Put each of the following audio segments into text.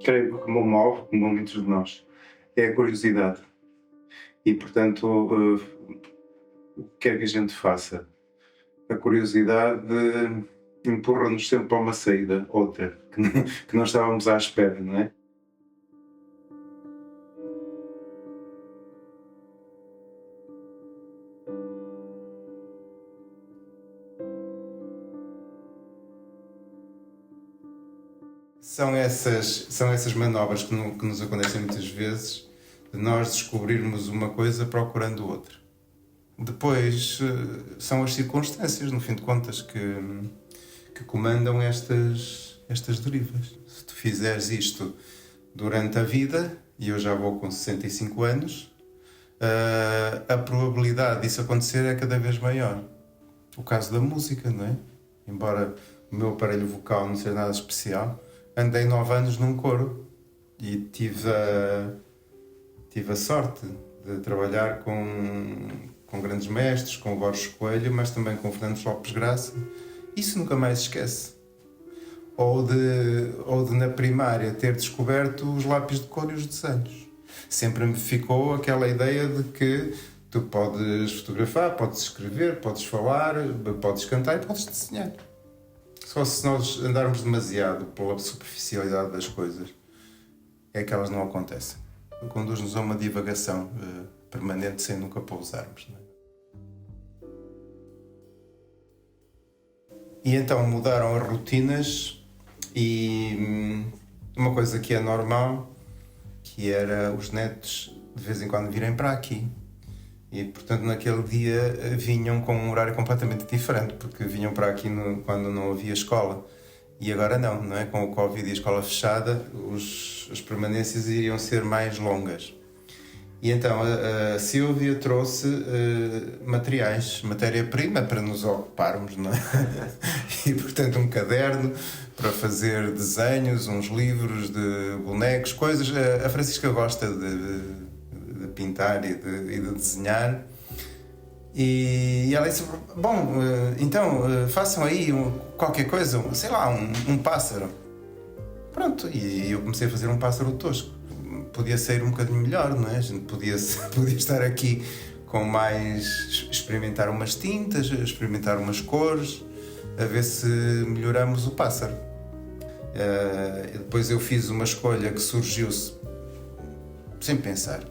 creio que me move, como muitos de nós, é a curiosidade. E, portanto, o que quer que a gente faça, a curiosidade empurra-nos sempre para uma saída, outra, que não estávamos à espera, não é? São essas manobras que nos acontecem muitas vezes, de nós descobrirmos uma coisa procurando outra. Depois são as circunstâncias, no fim de contas, que comandam estas derivas. Se tu fizeres isto durante a vida, e eu já vou com 65 anos, a probabilidade disso acontecer é cada vez maior. O caso da música, não é? Embora o meu aparelho vocal não seja nada especial, andei 9 anos num coro e tive a sorte de trabalhar com grandes mestres, com o Borges Coelho, mas também com o Fernando Lopes Graça. Isso nunca mais se esquece. Ou de na primária ter descoberto os lápis de cor e os desenhos. Sempre me ficou aquela ideia de que tu podes fotografar, podes escrever, podes falar, podes cantar e podes desenhar. Só se nós andarmos demasiado pela superficialidade das coisas, é que elas não acontecem. Conduz-nos a uma divagação permanente sem nunca pousarmos. Não é? E então mudaram as rotinas e uma coisa que é normal, que era os netos de vez em quando virem para aqui. E, portanto, naquele dia vinham com um horário completamente diferente, porque vinham para aqui quando não havia escola. E agora não é? Com o Covid e a escola fechada, as permanências iriam ser mais longas. E então a Sílvia trouxe matéria-prima para nos ocuparmos, não é? E, portanto, um caderno para fazer desenhos, uns livros de bonecos, coisas. A Francisca gosta de pintar e de desenhar, e ela disse, bom, então façam aí qualquer coisa, sei lá, um pássaro. Pronto, e eu comecei a fazer um pássaro tosco. Podia sair um bocadinho melhor, não é? A gente podia estar aqui com mais, experimentar umas tintas, experimentar umas cores, a ver se melhoramos o pássaro. Depois eu fiz uma escolha que surgiu-se sem pensar.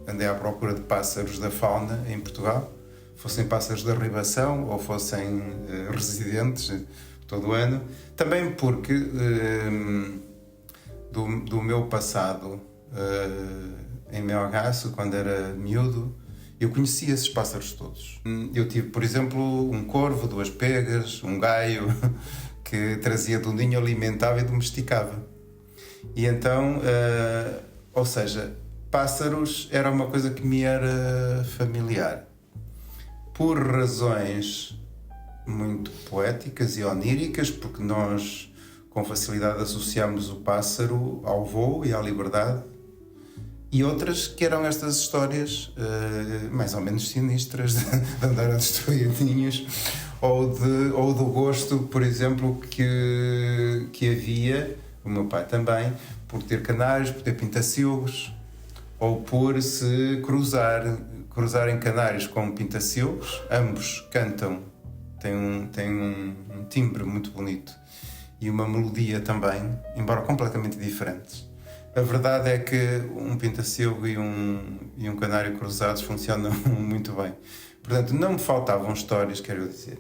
Andei à procura de pássaros da fauna em Portugal, fossem pássaros da arribação ou fossem residentes todo o ano. Também porque do meu passado em Melgaço, quando era miúdo, eu conhecia esses pássaros todos. Eu tive, por exemplo, um corvo, 2 pegas, um gaio, que trazia do ninho, alimentava e domesticava. E então, ou seja, pássaros era uma coisa que me era familiar. Por razões muito poéticas e oníricas, porque nós com facilidade associamos o pássaro ao voo e à liberdade, e outras que eram estas histórias mais ou menos sinistras de andar a destruir ninhos, ou do gosto, por exemplo, que havia, o meu pai também, por ter canários, por ter pintacilgos, ou por se cruzarem canários com pintacilgos. Ambos cantam, têm um timbre muito bonito e uma melodia também, embora completamente diferentes. A verdade é que um pintacilgo e um canário cruzados funcionam muito bem. Portanto, não me faltavam histórias, quero dizer,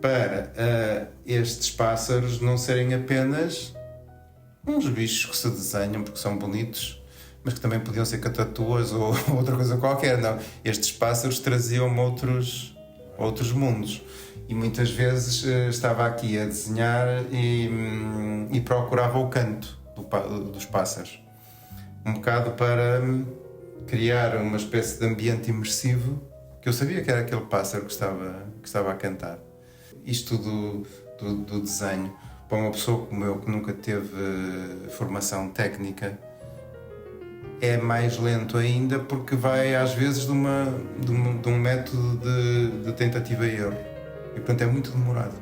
para estes pássaros não serem apenas uns bichos que se desenham porque são bonitos, mas que também podiam ser catatuas ou outra coisa qualquer. Não, estes pássaros traziam-me outros mundos. E muitas vezes estava aqui a desenhar e procurava o canto dos pássaros. Um bocado para criar uma espécie de ambiente imersivo, que eu sabia que era aquele pássaro que estava a cantar. Isto do desenho, para uma pessoa como eu, que nunca teve formação técnica, é mais lento ainda, porque vai às vezes de um método de tentativa e erro. E, portanto, é muito demorado.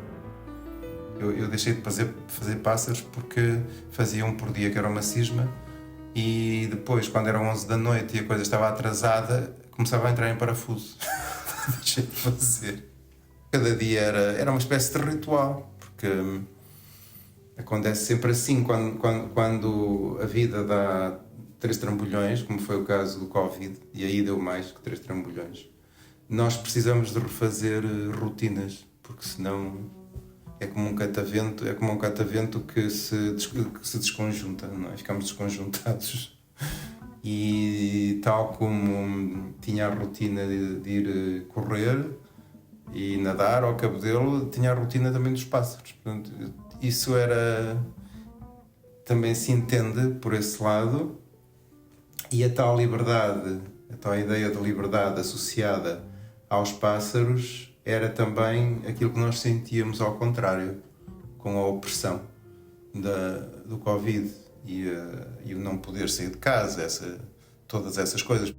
Eu deixei de fazer pássaros porque fazia um por dia, que era uma cisma, e depois, quando eram 11 da noite e a coisa estava atrasada, começava a entrar em parafuso. Deixei de fazer. Cada dia era uma espécie de ritual, porque acontece sempre assim, quando a vida dá 3 trambolhões, como foi o caso do Covid, e aí deu mais que 3 trambolhões, nós precisamos de refazer rotinas, porque senão é como um catavento que se desconjunta, não é? Ficamos desconjuntados. E tal como tinha a rotina de ir correr e nadar ao Cabedelo, tinha a rotina também dos pássaros. Portanto, isso também se entende por esse lado, e a tal liberdade, a tal ideia de liberdade associada aos pássaros era também aquilo que nós sentíamos ao contrário, com a opressão do Covid e o não poder sair de casa, todas essas coisas.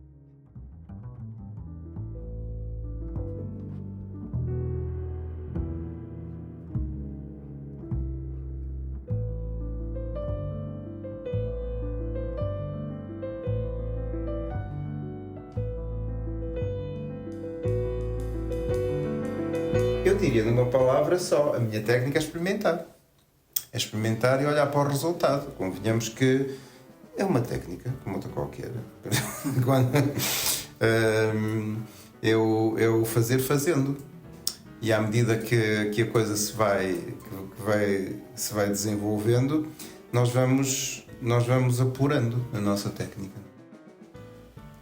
Eu diria numa palavra só, a minha técnica é experimentar. É experimentar e olhar para o resultado. Convenhamos que é uma técnica, como outra qualquer. É o fazer fazendo. E à medida que a coisa se vai desenvolvendo, nós vamos apurando a nossa técnica.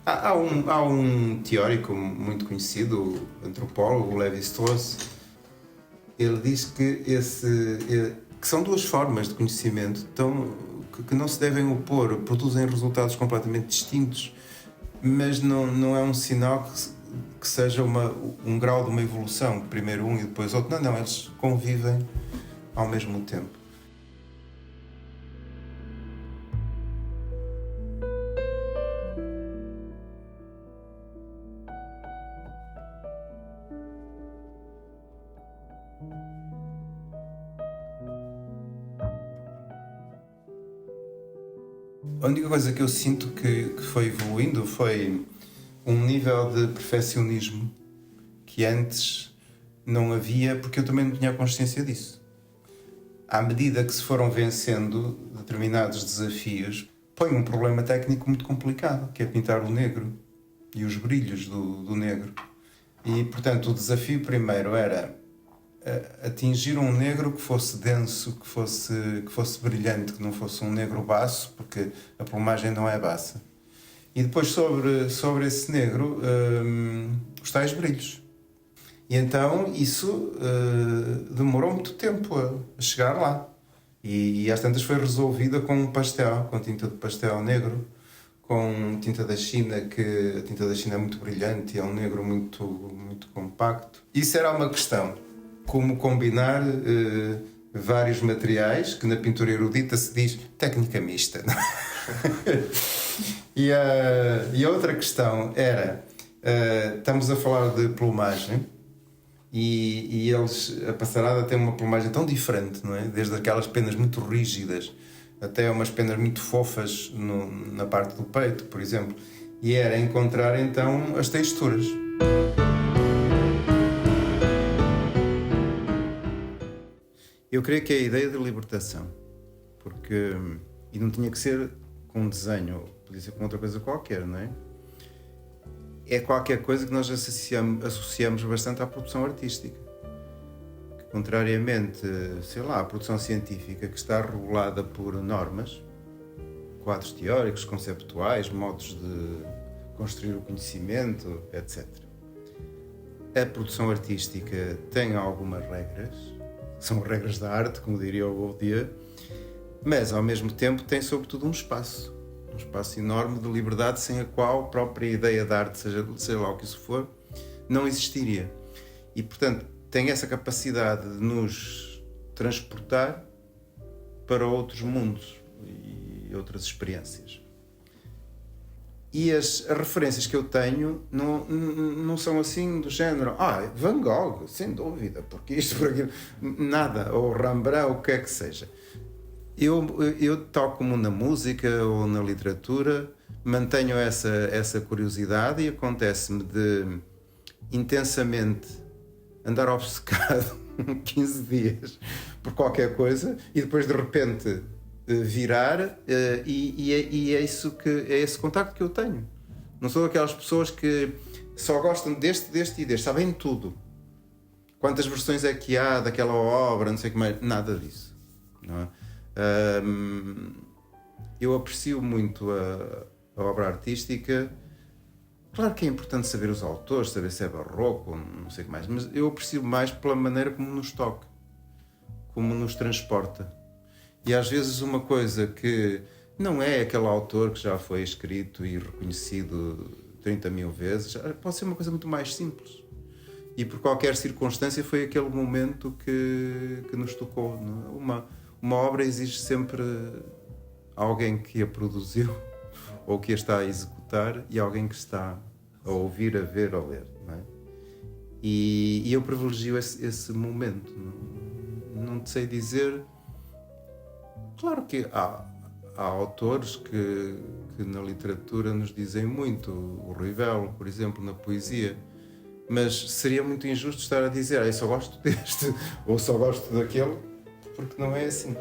Há um teórico muito conhecido, o antropólogo, o Lévi-Strauss. Ele diz que são 2 formas de conhecimento que não se devem opor, produzem resultados completamente distintos, mas não é um sinal que seja um grau de uma evolução, primeiro um e depois outro. Não, eles convivem ao mesmo tempo. A única coisa que eu sinto que foi evoluindo foi um nível de perfeccionismo que antes não havia, porque eu também não tinha consciência disso. À medida que se foram vencendo determinados desafios, põe um problema técnico muito complicado, que é pintar o negro e os brilhos do negro. E, portanto, o desafio primeiro era atingir um negro que fosse denso, que fosse brilhante, que não fosse um negro baço, porque a plumagem não é baça. E depois sobre esse negro, os tais brilhos. E então isso demorou muito tempo a chegar lá. E às tantas foi resolvida com um pastel, com tinta de pastel negro, com tinta da China, que a tinta da China é muito brilhante e é um negro muito, muito compacto. Isso era uma questão. Como combinar vários materiais, que na pintura erudita se diz técnica mista. E a outra questão era, estamos a falar de plumagem, e a passarada tem uma plumagem tão diferente, não é? Desde aquelas penas muito rígidas até umas penas muito fofas na parte do peito, por exemplo. E era encontrar então as texturas. Eu creio que é a ideia de libertação, e não tinha que ser com um desenho, podia ser com outra coisa qualquer, não é? É qualquer coisa que nós associamos bastante à produção artística, que, contrariamente, sei lá, à produção científica, que está regulada por normas, quadros teóricos, conceptuais, modos de construir o conhecimento, etc. A produção artística tem algumas regras, são regras da arte, como diria o Bourdieu, mas ao mesmo tempo tem sobretudo um espaço enorme de liberdade, sem a qual a própria ideia da arte, seja lá o que isso for, não existiria. E portanto tem essa capacidade de nos transportar para outros mundos e outras experiências. E as referências que eu tenho não são assim do género, Van Gogh, sem dúvida, porque isto, por aquilo, nada, ou Rembrandt, ou o que é que seja. Eu tal como na música ou na literatura, mantenho essa curiosidade e acontece-me de intensamente andar obcecado 15 dias por qualquer coisa e depois de repente virar e é esse contacto que eu tenho. Não sou daquelas pessoas que só gostam deste e deste, sabem tudo. Quantas versões é que há daquela obra, não sei o que mais, nada disso. Não é? Eu aprecio muito a obra artística. Claro que é importante saber os autores, saber se é barroco ou não sei o que mais, mas eu aprecio mais pela maneira como nos toca, como nos transporta. E às vezes uma coisa que não é aquele autor que já foi escrito e reconhecido 30 mil vezes, pode ser uma coisa muito mais simples. E por qualquer circunstância foi aquele momento que nos tocou. Não é? Uma obra exige sempre alguém que a produziu ou que a está a executar e alguém que está a ouvir, a ver, a ler. Não é? E eu privilegio esse momento. Não te sei dizer. Claro que há autores que na literatura nos dizem muito. O Rivell, por exemplo, na poesia. Mas seria muito injusto estar a dizer eu só gosto deste ou só gosto daquele, porque não é assim.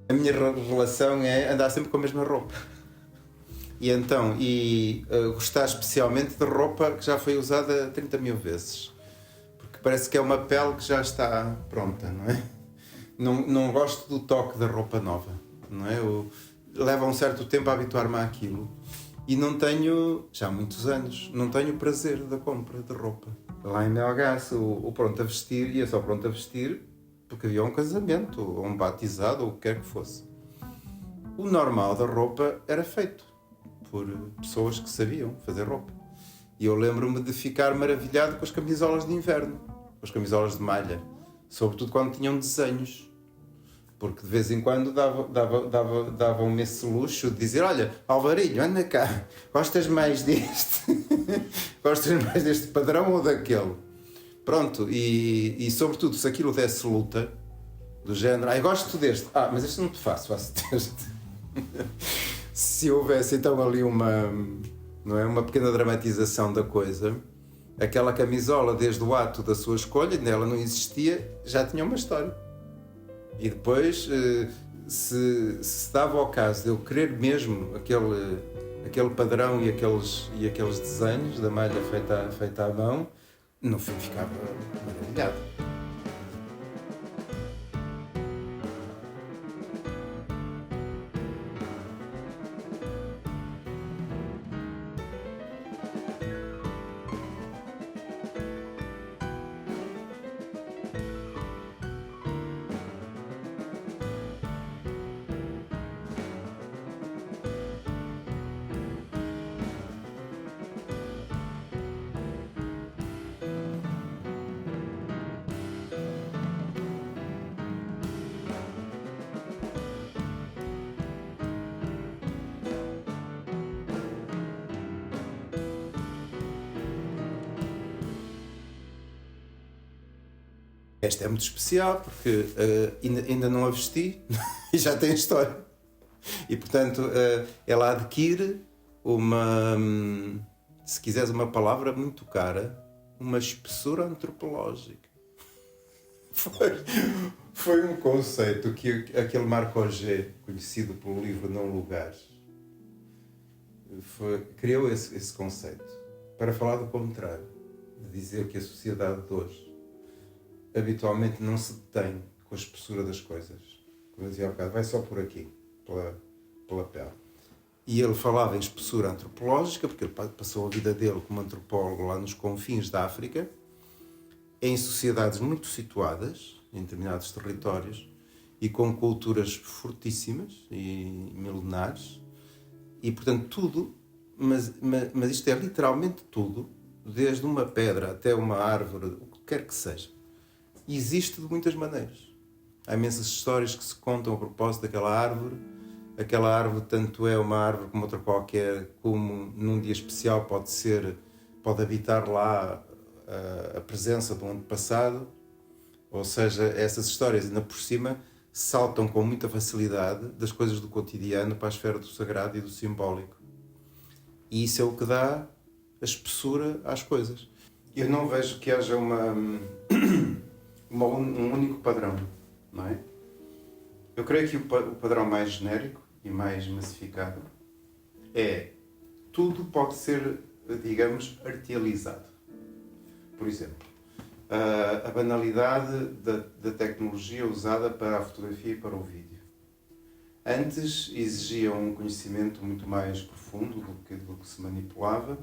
A minha relação é andar sempre com a mesma roupa. E gostar especialmente de roupa que já foi usada 30 mil vezes. Porque parece que é uma pele que já está pronta, não é? Não gosto do toque da roupa nova, não é? Leva um certo tempo a habituar-me àquilo. E não tenho, já há muitos anos, não tenho o prazer da compra de roupa. Lá em Melgaço, o pronto a vestir, ia só pronto a vestir porque havia um casamento, ou um batizado, ou o que quer que fosse. O normal da roupa era feito por pessoas que sabiam fazer roupa. E eu lembro-me de ficar maravilhado com as camisolas de inverno, com as camisolas de malha, sobretudo quando tinham desenhos, porque de vez em quando davam-me esse luxo de dizer, olha, Alvarinho, anda cá, gostas mais deste? Gostas mais deste padrão ou daquele? Pronto, e sobretudo se aquilo desse luta, do género, eu gosto deste, mas este não te faço deste. Se houvesse então ali uma pequena dramatização da coisa, aquela camisola desde o ato da sua escolha, nela não existia, já tinha uma história. E depois, se dava ao caso de eu querer mesmo aquele padrão e aqueles desenhos da malha feita à mão, no fim ficava maravilhado. Esta é muito especial porque ainda não a vesti e já tem história. E portanto ela adquire se quiseres uma palavra muito cara, uma espessura antropológica. Foi um conceito que aquele Marc Augé, conhecido pelo livro Não Lugares, criou esse conceito para falar do contrário, de dizer que a sociedade de hoje habitualmente não se detém com a espessura das coisas. Como eu dizia há bocado, vai só por aqui, pela pele. E ele falava em espessura antropológica, porque ele passou a vida dele como antropólogo lá nos confins da África, em sociedades muito situadas, em determinados territórios, e com culturas fortíssimas e milenares. E, portanto, tudo, mas isto é literalmente tudo, desde uma pedra até uma árvore, o que quer que seja, existe de muitas maneiras. Há imensas histórias que se contam a propósito daquela árvore. Aquela árvore tanto é uma árvore como outra qualquer, como num dia especial pode habitar lá a presença do antepassado. Ou seja, essas histórias ainda por cima saltam com muita facilidade das coisas do cotidiano para a esfera do sagrado e do simbólico. E isso é o que dá a espessura às coisas. Eu não vejo que haja um único padrão, não é? Eu creio que o padrão mais genérico e mais massificado é tudo pode ser, digamos, artializado. Por exemplo, a banalidade da tecnologia usada para a fotografia e para o vídeo. Antes exigia um conhecimento muito mais profundo do que se manipulava,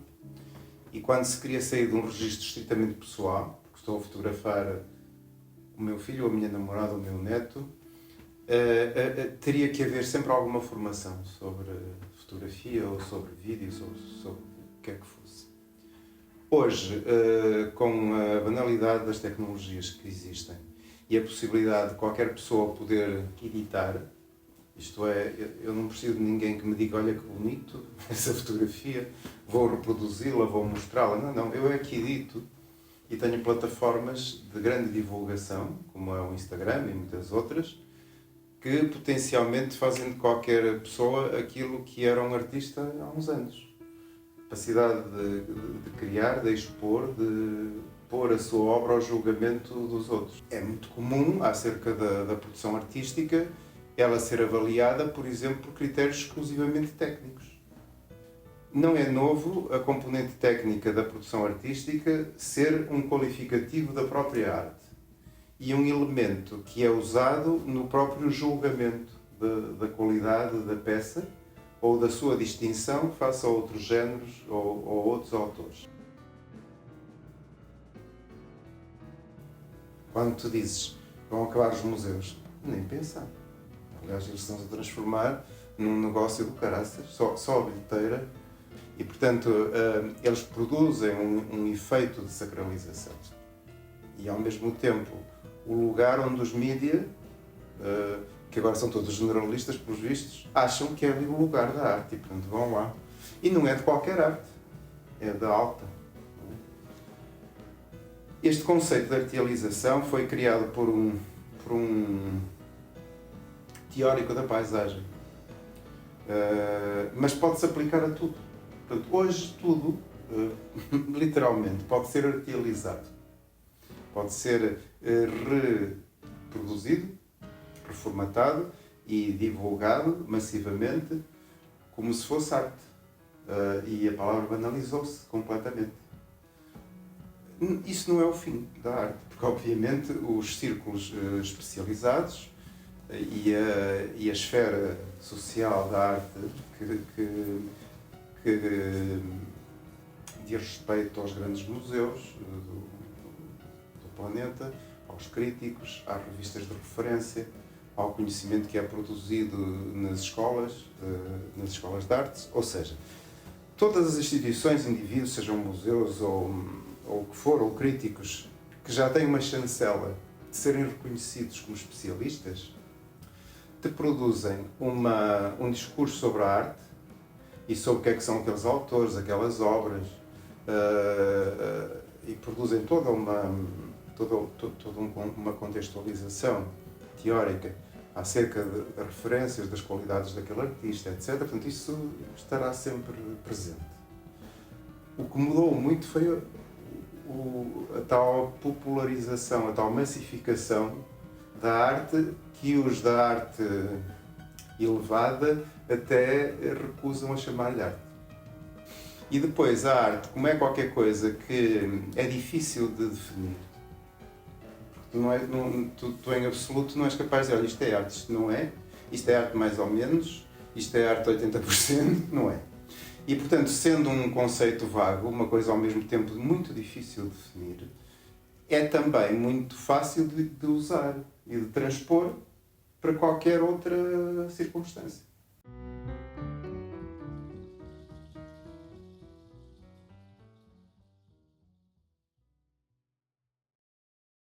e quando se queria sair de um registro estritamente pessoal, porque estou a fotografar o meu filho, a minha namorada, o meu neto, teria que haver sempre alguma formação sobre fotografia ou sobre vídeo, sobre o que é que fosse. Hoje, com a banalidade das tecnologias que existem e a possibilidade de qualquer pessoa poder editar, isto é, eu não preciso de ninguém que me diga, olha que bonito essa fotografia, vou reproduzi-la, vou mostrá-la. Não, eu é que edito e tenho plataformas de grande divulgação, como é o Instagram e muitas outras, que potencialmente fazem de qualquer pessoa aquilo que era um artista há uns anos. Capacidade de criar, de expor, de pôr a sua obra ao julgamento dos outros. É muito comum, acerca da produção artística, ela ser avaliada, por exemplo, por critérios exclusivamente técnicos. Não é novo a componente técnica da produção artística ser um qualificativo da própria arte e um elemento que é usado no próprio julgamento da qualidade da peça ou da sua distinção face a outros géneros ou outros autores. Quando tu dizes vão acabar os museus, nem pensar. Aliás, eles estão-se a transformar num negócio do caraças, só a bilheteira, e portanto eles produzem um efeito de sacralização. E ao mesmo tempo, o lugar onde os mídia, que agora são todos generalistas, pelos vistos, acham que é ali o lugar da arte e portanto vão lá. E não é de qualquer arte, é da alta. Este conceito de artialização foi criado por um teórico da paisagem, mas pode-se aplicar a tudo. Portanto, hoje tudo, literalmente, pode ser artializado, pode ser reproduzido, reformatado e divulgado massivamente como se fosse arte. E a palavra banalizou-se completamente. Isso não é o fim da arte, porque obviamente os círculos especializados e a esfera social da arte que diz respeito aos grandes museus do planeta, aos críticos, às revistas de referência, ao conhecimento que é produzido nas escolas de artes, ou seja, todas as instituições, indivíduos, sejam museus ou o que for, ou críticos, que já têm uma chancela de serem reconhecidos como especialistas, te produzem um discurso sobre a arte e sobre o que é que são aqueles autores, aquelas obras, e produzem toda uma contextualização teórica acerca de referências das qualidades daquele artista, etc. Portanto, isso estará sempre presente. O que mudou muito foi a tal popularização, a tal massificação da arte, que os da arte elevada até recusam a chamar-lhe arte. E depois a arte, como é qualquer coisa que é difícil de definir, tu em absoluto não és capaz de dizer, olha, isto é arte, isto é arte mais ou menos, isto é arte 80%, não é. E portanto, sendo um conceito vago, uma coisa ao mesmo tempo muito difícil de definir, é também muito fácil de usar e de transpor para qualquer outra circunstância.